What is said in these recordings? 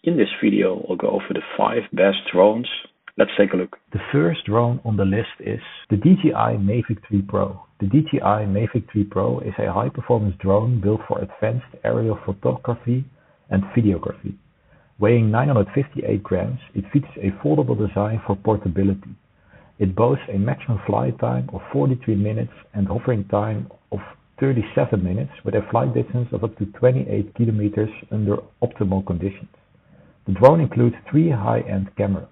In this video, I'll go over the 5 best drones. Let's take a look. The first drone on the list is the DJI Mavic 3 Pro. The DJI Mavic 3 Pro is a high-performance drone built for advanced aerial photography and videography. Weighing 958 grams, it features a foldable design for portability. It boasts a maximum flight time of 43 minutes and hovering time of 37 minutes with a flight distance of up to 28 kilometers under optimal conditions. The drone includes 3 high-end cameras,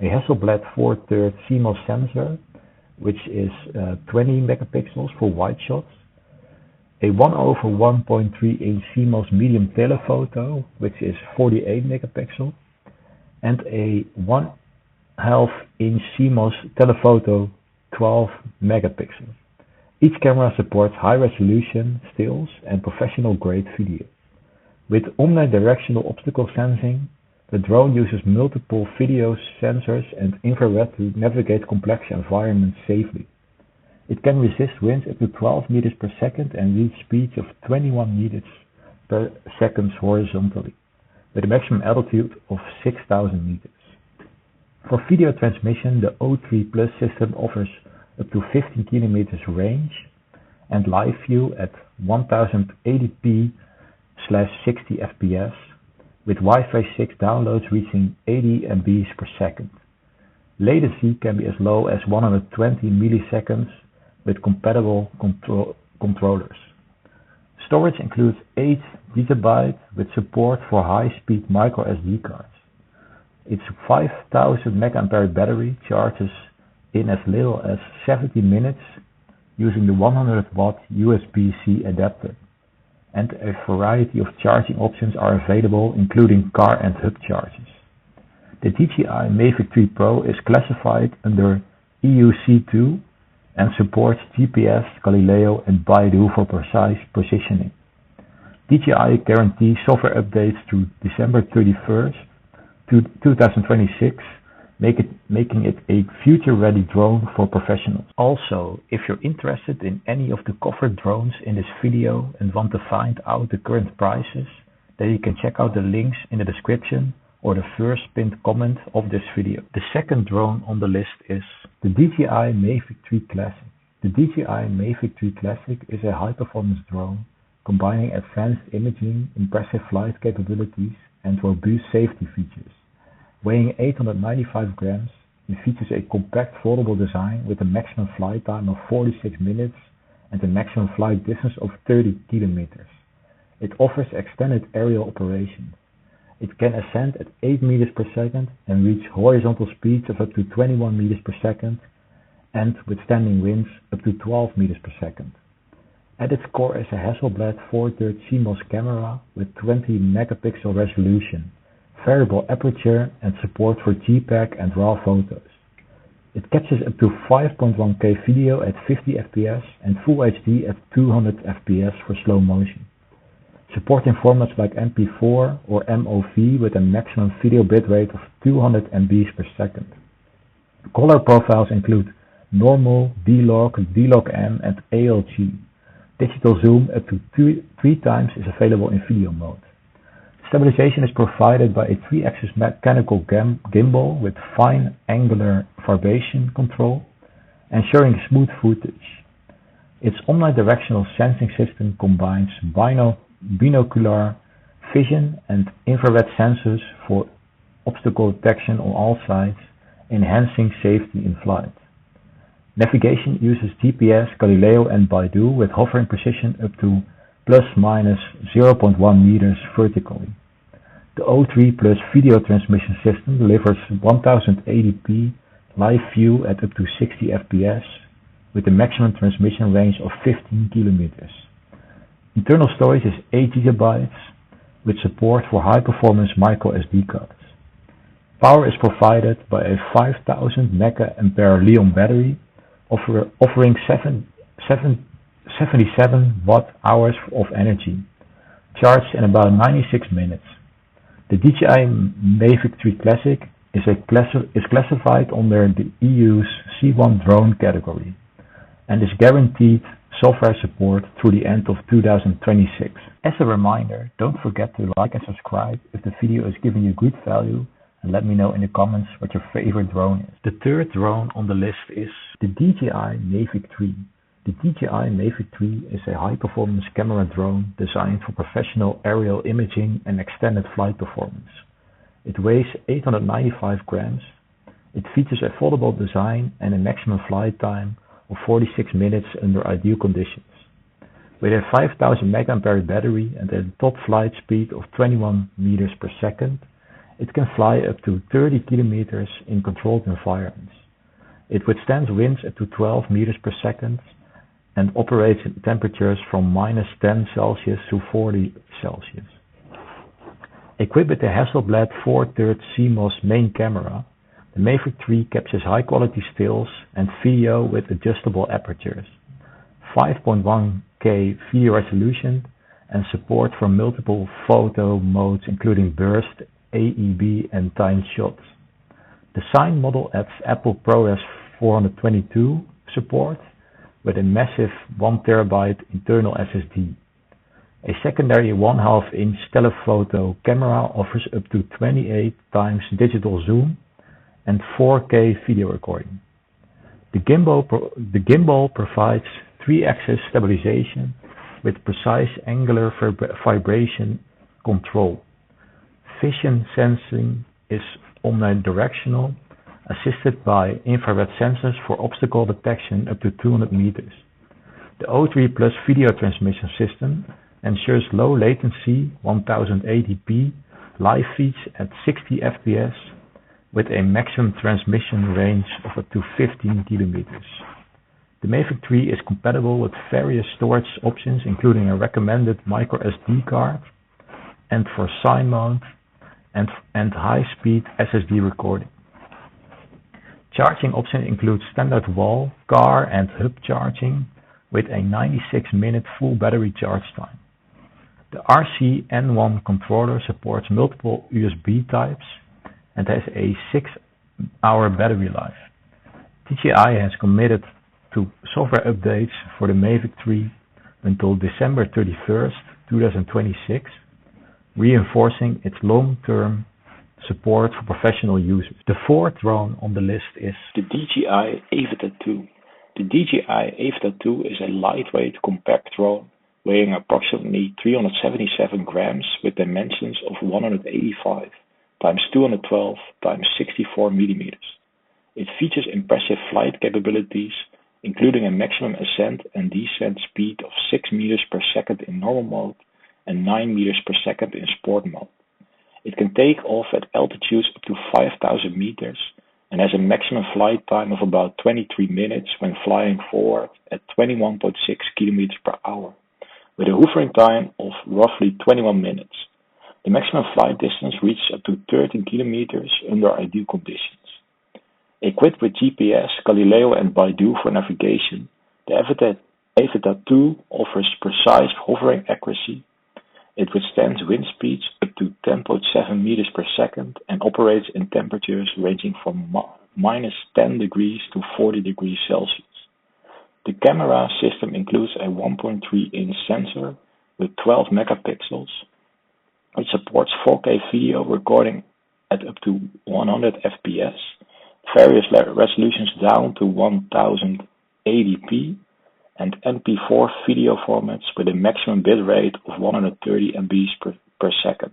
a Hasselblad 4/3 CMOS sensor, which is 20 megapixels for wide shots, a 1/1.3-inch CMOS medium telephoto, which is 48 megapixels, and a 1/2-inch CMOS telephoto, 12 megapixels. Each camera supports high-resolution stills and professional-grade video. With omnidirectional obstacle sensing, the drone uses multiple video sensors and infrared to navigate complex environments safely. It can resist winds up to 12 meters per second and reach speeds of 21 meters per second horizontally, with a maximum altitude of 6,000 meters. For video transmission, the O3 Plus system offers up to 15 kilometers range and live view at 1080p/60 fps, with Wi-Fi 6 downloads reaching 80 MBs per second. Latency can be as low as 120 milliseconds with compatible controllers. Storage includes 8 GB with support for high-speed micro SD cards. Its 5000 mAh battery charges in as little as 70 minutes using the 100-watt USB-C adapter, and a variety of charging options are available, including car and hub charges. The DJI Mavic 3 Pro is classified under EUC2 and supports GPS, Galileo, and Baidu for precise positioning. DJI guarantees software updates through December 31st, 2026, making it a future-ready drone for professionals. Also, if you're interested in any of the covered drones in this video and want to find out the current prices, then you can check out the links in the description or the first pinned comment of this video. The second drone on the list is the DJI Mavic 3 Classic. The DJI Mavic 3 Classic is a high-performance drone combining advanced imaging, impressive flight capabilities, and robust safety features. Weighing 895 grams, it features a compact foldable design with a maximum flight time of 46 minutes and a maximum flight distance of 30 kilometers. It offers extended aerial operation. It can ascend at 8 meters per second and reach horizontal speeds of up to 21 meters per second and withstanding winds up to 12 meters per second. At its core is a Hasselblad 4/3 CMOS camera with 20 megapixel resolution, variable aperture, and support for JPEG and RAW photos. It captures up to 5.1K video at 50 fps and Full HD at 200 fps for slow motion, supporting formats like MP4 or MOV with a maximum video bitrate of 200 MBs per second. Color profiles include normal, D-Log, D-Log-M, and ALG. Digital zoom up to 3 times is available in video mode. Stabilization is provided by a 3-axis mechanical gimbal with fine angular vibration control, ensuring smooth footage. Its omnidirectional sensing system combines binocular vision and infrared sensors for obstacle detection on all sides, enhancing safety in flight. Navigation uses GPS, Galileo, and Baidu with hovering precision up to ±0.1 meters vertically. The O3 Plus video transmission system delivers 1080p live view at up to 60 fps with a maximum transmission range of 15 kilometers. Internal storage is 8 GB with support for high-performance micro SD cards. Power is provided by a 5000 mAh Li-ion battery offering 77 watt-hours of energy, charged in about 96 minutes. The DJI Mavic 3 Classic is classified under the EU's C1 drone category and is guaranteed software support through the end of 2026. As a reminder, don't forget to like and subscribe if the video is giving you good value, and let me know in the comments what your favorite drone is. The third drone on the list is the DJI Mavic 3. The DJI Mavic 3 is a high-performance camera drone designed for professional aerial imaging and extended flight performance. It weighs 895 grams. It features a foldable design and a maximum flight time of 46 minutes under ideal conditions. With a 5000 mAh battery and a top flight speed of 21 meters per second, it can fly up to 30 kilometers in controlled environments. It withstands winds up to 12 meters per second and operates in temperatures from -10 Celsius to 40 Celsius. Equipped with a Hasselblad 4-thirds CMOS main camera, the Mavic 3 captures high-quality stills and video with adjustable apertures, 5.1K video resolution, and support for multiple photo modes including burst, AEB, and timed shots. The signed model adds Apple ProRes 422 support with a massive 1TB internal SSD. A secondary 1/2-inch telephoto camera offers up to 28 times digital zoom and 4K video recording. The gimbal provides 3-axis stabilization with precise angular vibration control. Vision sensing is omnidirectional, assisted by infrared sensors for obstacle detection up to 200 meters. The O3 Plus video transmission system ensures low latency 1080p live feeds at 60 fps with a maximum transmission range of up to 15 kilometers. The Mavic 3 is compatible with various storage options including a recommended micro SD card and for sign mode and high-speed SSD recording. Charging options include standard wall, car and hub charging with a 96-minute full battery charge time. The RC-N1 controller supports multiple USB types and has a 6-hour battery life. DJI has committed to software updates for the Mavic 3 until December 31st, 2026, reinforcing its long-term support for professional users. The fourth drone on the list is the DJI Avata 2. The DJI Avata 2 is a lightweight compact drone weighing approximately 377 grams with dimensions of 185 times 212 times 64 millimeters. It features impressive flight capabilities, including a maximum ascent and descent speed of 6 meters per second in normal mode and 9 meters per second in sport mode. It can take off at altitudes up to 5,000 meters and has a maximum flight time of about 23 minutes when flying forward at 21.6 kilometers per hour, with a hovering time of roughly 21 minutes. The maximum flight distance reaches up to 13 kilometers under ideal conditions. Equipped with GPS, Galileo, and Baidu for navigation, the Avata 2 offers precise hovering accuracy. It withstands wind speeds up to 10.7 meters per second and operates in temperatures ranging from -10 degrees to 40 degrees Celsius. The camera system includes a 1.3-inch sensor with 12 megapixels, which supports 4K video recording at up to 100 fps, various resolutions down to 1080p, and MP4 video formats with a maximum bitrate of 130 MB per second.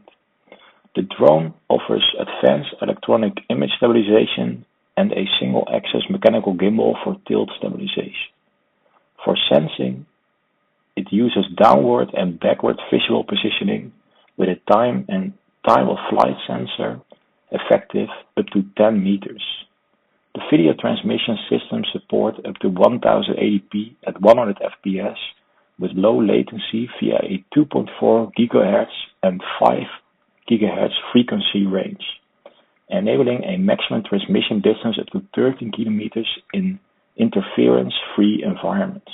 The drone offers advanced electronic image stabilization and a single-axis mechanical gimbal for tilt stabilization. For sensing, it uses downward and backward visual positioning with a time of flight sensor effective up to 10 meters. The video transmission system supports up to 1080p at 100 fps with low latency via a 2.4 GHz and 5 GHz frequency range, enabling a maximum transmission distance up to 13 kilometers in interference-free environments.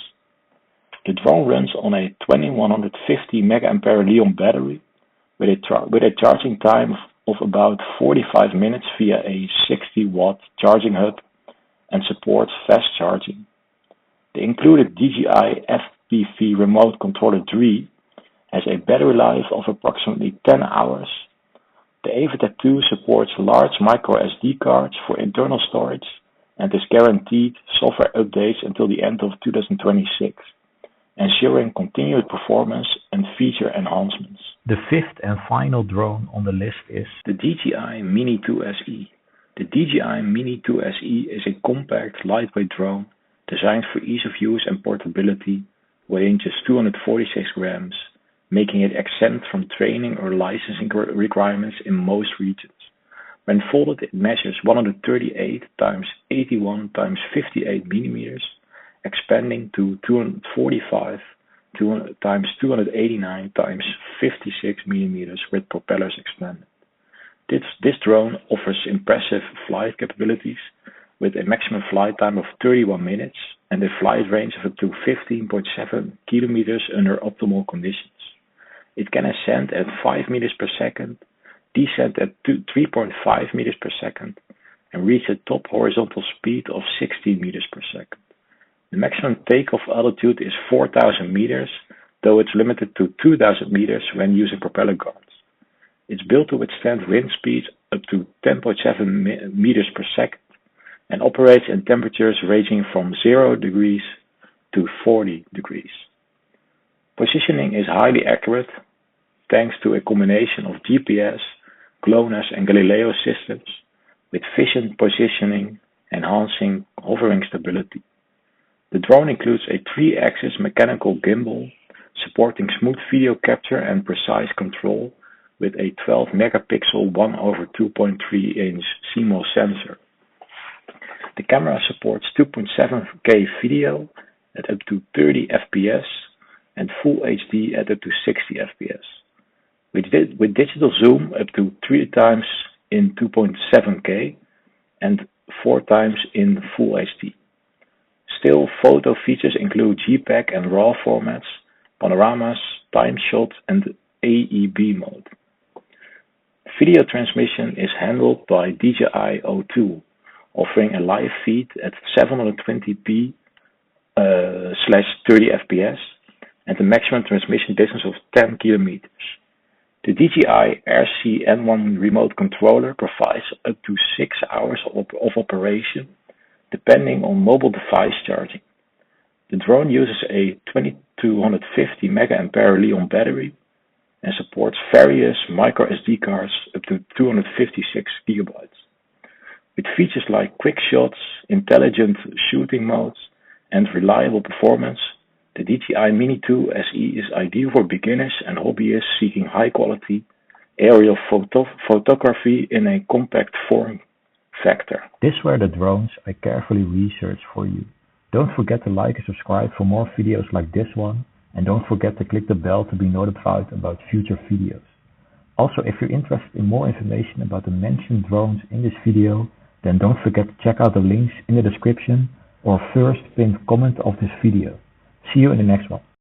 The drone runs on a 2150 mAh lithium battery with a charging time of about 45 minutes via a 60-watt charging hub and supports fast charging. The included DJI FPV remote controller 3 has a battery life of approximately 10 hours. The Avitat 2 supports large micro SD cards for internal storage and is guaranteed software updates until the end of 2026, ensuring continued performance and feature enhancements. The fifth and final drone on the list is the DJI Mini 2 SE. The DJI Mini 2 SE is a compact, lightweight drone designed for ease of use and portability, weighing just 246 grams, making it exempt from training or licensing requirements in most regions. When folded, it measures 138 x 81 x 58 millimeters, expanding to 245 x 289 x 56 millimeters with propellers expanded. This drone offers impressive flight capabilities with a maximum flight time of 31 minutes and a flight range of up to 15.7 kilometers under optimal conditions. It can ascend at 5 meters per second, descend at 3.5 meters per second, and reach a top horizontal speed of 16 meters per second. The maximum takeoff altitude is 4,000 meters, though it's limited to 2,000 meters when using propeller guards. It's built to withstand wind speeds up to 10.7 meters per second and operates in temperatures ranging from 0 degrees to 40 degrees. Positioning is highly accurate thanks to a combination of GPS, GLONASS, and Galileo systems with vision positioning, enhancing hovering stability. The drone includes a 3-axis mechanical gimbal supporting smooth video capture and precise control with a 12-megapixel 1/2.3-inch CMOS sensor. The camera supports 2.7K video at up to 30 FPS and Full HD at up to 60 FPS. With digital zoom up to 3 times in 2.7K and 4 times in Full HD. Still photo features include JPEG and RAW formats, panoramas, time shot, and AEB mode. Video transmission is handled by DJI O2, offering a live feed at 720p /30 FPS and a maximum transmission distance of 10 kilometers. The DJI RC-N1 remote controller provides up to 6 hours of operation, depending on mobile device charging. The drone uses a 2250 mAh Li-ion battery and supports various micro SD cards up to 256 gigabytes. With features like quick shots, intelligent shooting modes, and reliable performance, the DJI Mini 2 SE is ideal for beginners and hobbyists seeking high-quality aerial photography in a compact form factor. These were the drones I carefully researched for you. Don't forget to like and subscribe for more videos like this one, and don't forget to click the bell to be notified about future videos. Also, if you're interested in more information about the mentioned drones in this video, then don't forget to check out the links in the description or first pinned comment of this video. See you in the next one.